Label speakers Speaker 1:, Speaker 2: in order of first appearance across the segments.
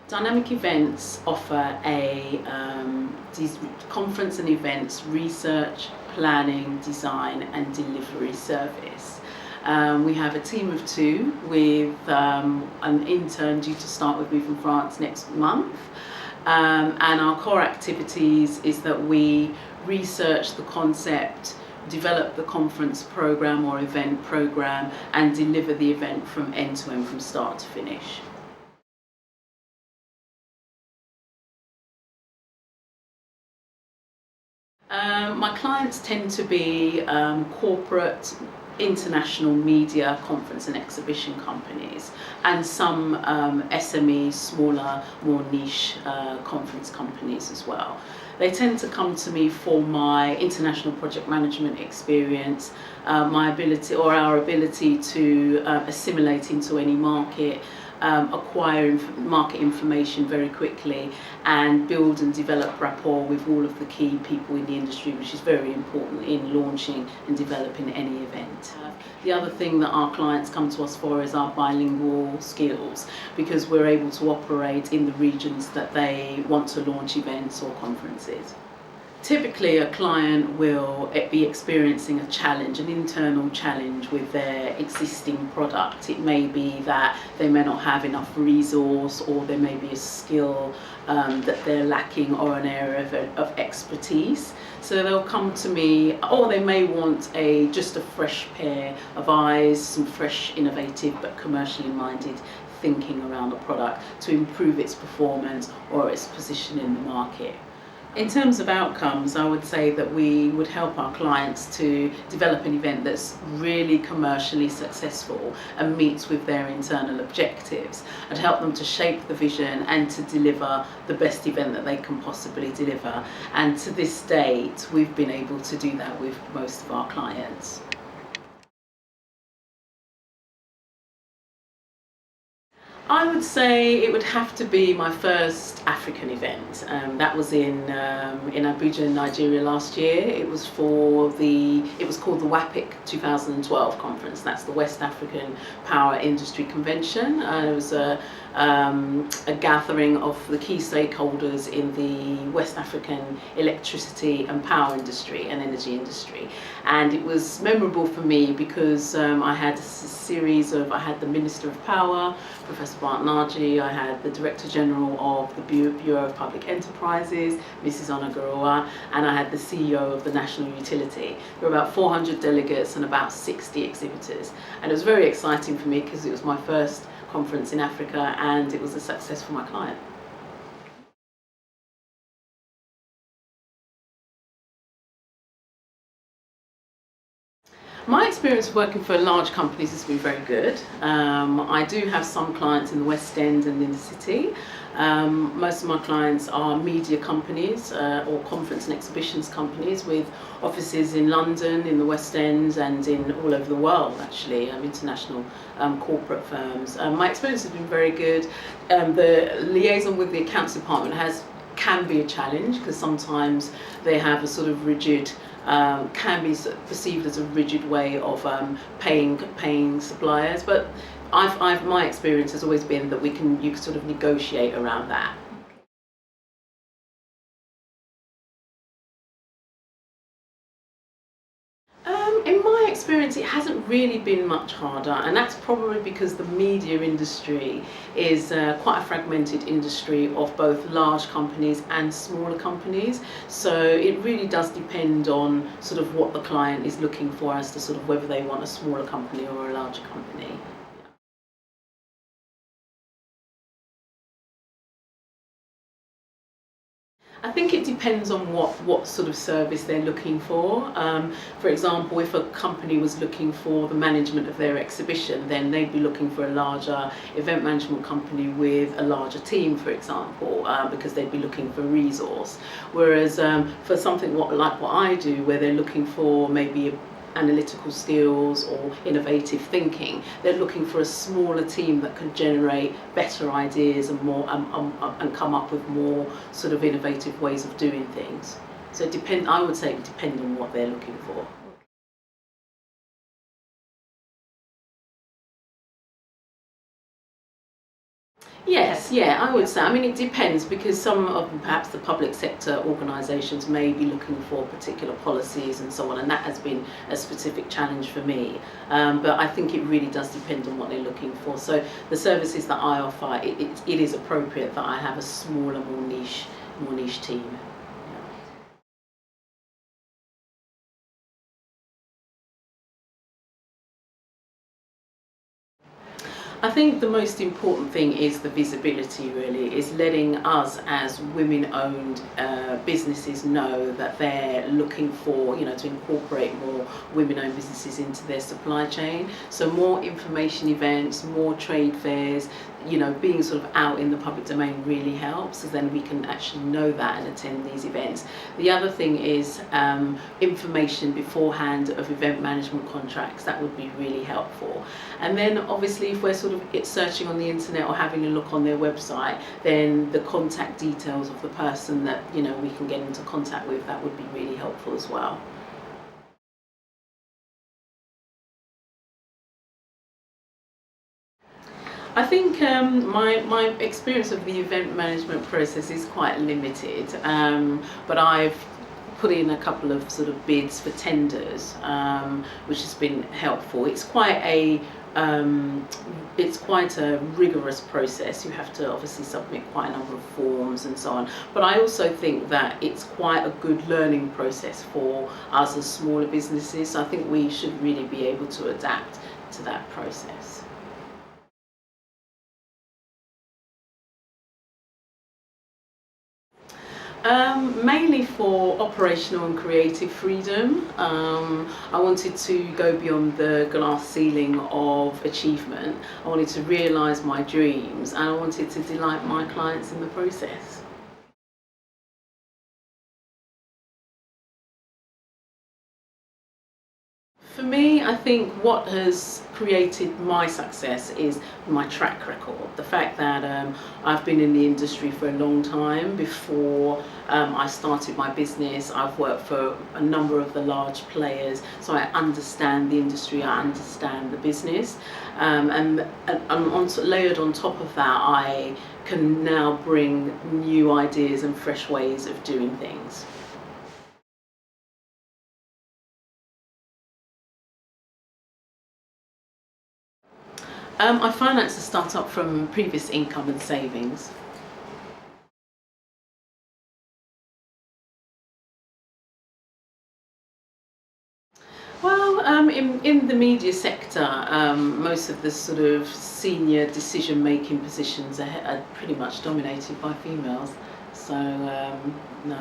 Speaker 1: Dynamyk Events offer a these conference and events research, planning, design and delivery service. We have a team of 2 with an intern due to start with me from France next month. And our core activities is that we research the concept, develop the conference program or event program and deliver the event from end to end, from start to finish. My clients tend to be corporate, international media, conference and exhibition companies, and some SME, smaller, more niche conference companies as well. They tend to come to me for my international project management experience, my ability or our ability to assimilate into any market, acquire market information very quickly and build and develop rapport with all of the key people in the industry, which is very important in launching and developing any event. The other thing that our clients come to us for is our bilingual skills, because we're able to operate in the regions that they want to launch events or conferences. Typically, a client will be experiencing a challenge, an internal challenge with their existing product. It may be that they may not have enough resource, or there may be a skill that they're lacking, or an area of expertise. So they'll come to me, or they may want just a fresh pair of eyes, some fresh, innovative but commercially minded thinking around the product to improve its performance or its position in the market. In terms of outcomes, I would say that we would help our clients to develop an event that's really commercially successful and meets with their internal objectives, and help them to shape the vision and to deliver the best event that they can possibly deliver. And to this date, we've been able to do that with most of our clients. I would say it would have to be my first African event. That was in Abuja, Nigeria last year. It was called the WAPIC 2012 conference. That's the West African Power Industry Convention. It was a gathering of the key stakeholders in the West African electricity and power industry and energy industry. And it was memorable for me because I had the Minister of Power, Professor Bartnaji, I had the Director General of the Bureau of Public Enterprises, Mrs. Onagaroa, and I had the CEO of the National Utility. There were about 400 delegates and about 60 exhibitors. And it was very exciting for me because it was my first conference in Africa and it was a success for my client. My experience working for large companies has been very good. I do have some clients in the West End and in the city. Most of my clients are media companies or conference and exhibitions companies with offices in London, in the West End and in all over the world actually, international corporate firms. My experience has been very good. The liaison with the accounts department can be a challenge because sometimes they have a sort of rigid, can be perceived as a rigid way of paying suppliers, but my experience has always been that you can sort of negotiate around that. In my experience, it hasn't really been much harder, and that's probably because the media industry is quite a fragmented industry of both large companies and smaller companies. So it really does depend on sort of what the client is looking for as to sort of whether they want a smaller company or a larger company. I think it depends on what sort of service they're looking for. For example, if a company was looking for the management of their exhibition, then they'd be looking for a larger event management company with a larger team, for example, because they'd be looking for resource. Whereas for something like what I do, where they're looking for maybe analytical skills or innovative thinking, they're looking for a smaller team that can generate better ideas and and come up with more sort of innovative ways of doing things. So I would say it depends on what they're looking for. Yes, yeah, I would say. I mean, it depends, because some of perhaps the public sector organisations may be looking for particular policies and so on, and that has been a specific challenge for me. But I think it really does depend on what they're looking for. So the services that I offer, it is appropriate that I have a smaller, more niche team. I think the most important thing is the visibility, really, is letting us as women-owned businesses know that they're looking for, to incorporate more women-owned businesses into their supply chain. So more information events, more trade fairs, being sort of out in the public domain really helps, because then we can actually know that and attend these events. The other thing is information beforehand of event management contracts. That would be really helpful. And then obviously, if we're sort of searching on the internet or having a look on their website, then the contact details of the person that we can get into contact with, that would be really helpful as well. I think my experience of the event management process is quite limited, but I've put in a couple of sort of bids for tenders, which has been helpful. It's quite a rigorous process. You have to obviously submit quite a number of forms and so on. But I also think that it's quite a good learning process for us as smaller businesses. So I think we should really be able to adapt to that process. Mainly for operational and creative freedom. I wanted to go beyond the glass ceiling of achievement. I wanted to realise my dreams, and I wanted to delight my clients in the process. For me, I think what has created my success is my track record. The fact that I've been in the industry for a long time. Before I started my business, I've worked for a number of the large players, so I understand the industry, I understand the business. Layered on top of that, I can now bring new ideas and fresh ways of doing things. I financed a startup from previous income and savings. Well, in the media sector, most of the sort of senior decision-making positions are pretty much dominated by females. So, no.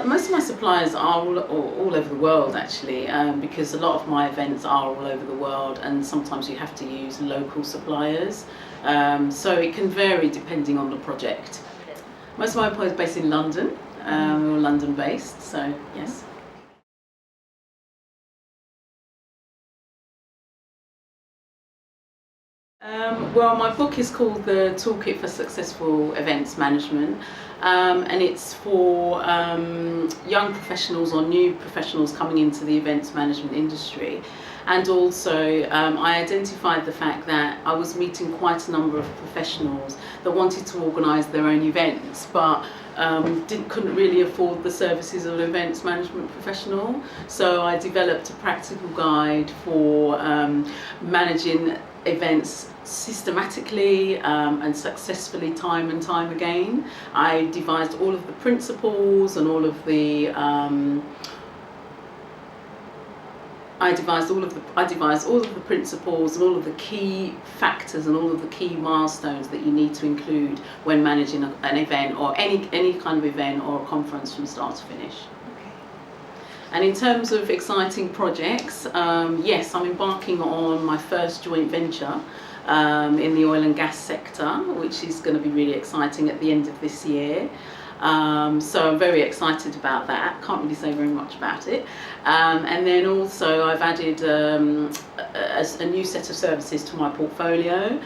Speaker 1: Most of my suppliers are all over the world, actually, because a lot of my events are all over the world, and sometimes you have to use local suppliers. So it can vary depending on the project. Most of my employees are based in London, or London based, so yes. Well, my book is called The Toolkit for Successful Events Management, and it's for young professionals or new professionals coming into the events management industry. And also, I identified the fact that I was meeting quite a number of professionals that wanted to organise their own events, but couldn't really afford the services of an events management professional. So I developed a practical guide for managing events systematically and successfully time and time again. I devised all of the principles and all of the I devised all of the principles and all of the key factors and all of the key milestones that you need to include when managing an event, or any kind of event or a conference from start to finish. And in terms of exciting projects, yes, I'm embarking on my first joint venture in the oil and gas sector, which is going to be really exciting at the end of this year. So I'm very excited about that. Can't really say very much about it. And then also I've added a new set of services to my portfolio.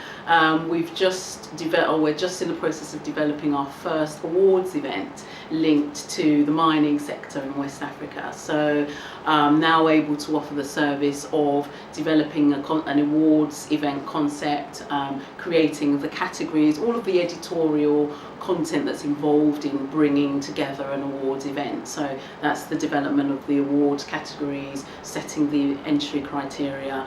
Speaker 1: We're just in the process of developing our first awards event linked to the mining sector in West Africa. So now able to offer the service of developing an awards event concept, creating the categories, all of the editorial content that's involved in bringing together an awards event. So that's the development of the awards categories, setting the entry criteria,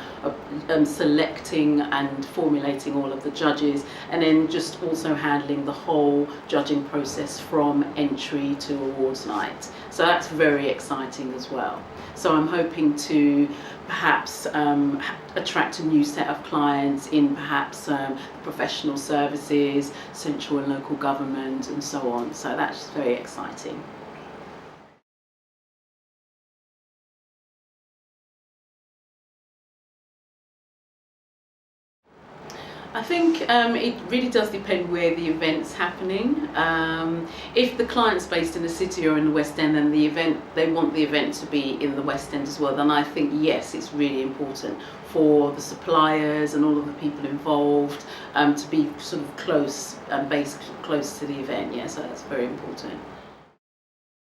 Speaker 1: selecting and formulating all of the judges, and then just also handling the whole judging process from entry to awards night. So that's very exciting as well. So I'm hoping to perhaps attract a new set of clients in perhaps professional services, central and local government and so on. So that's very exciting. I think it really does depend where the event's happening. If the client's based in the city or in the West End and they want the event to be in the West End as well, then I think yes, it's really important for the suppliers and all of the people involved to be sort of close, based close to the event. Yeah, so that's very important.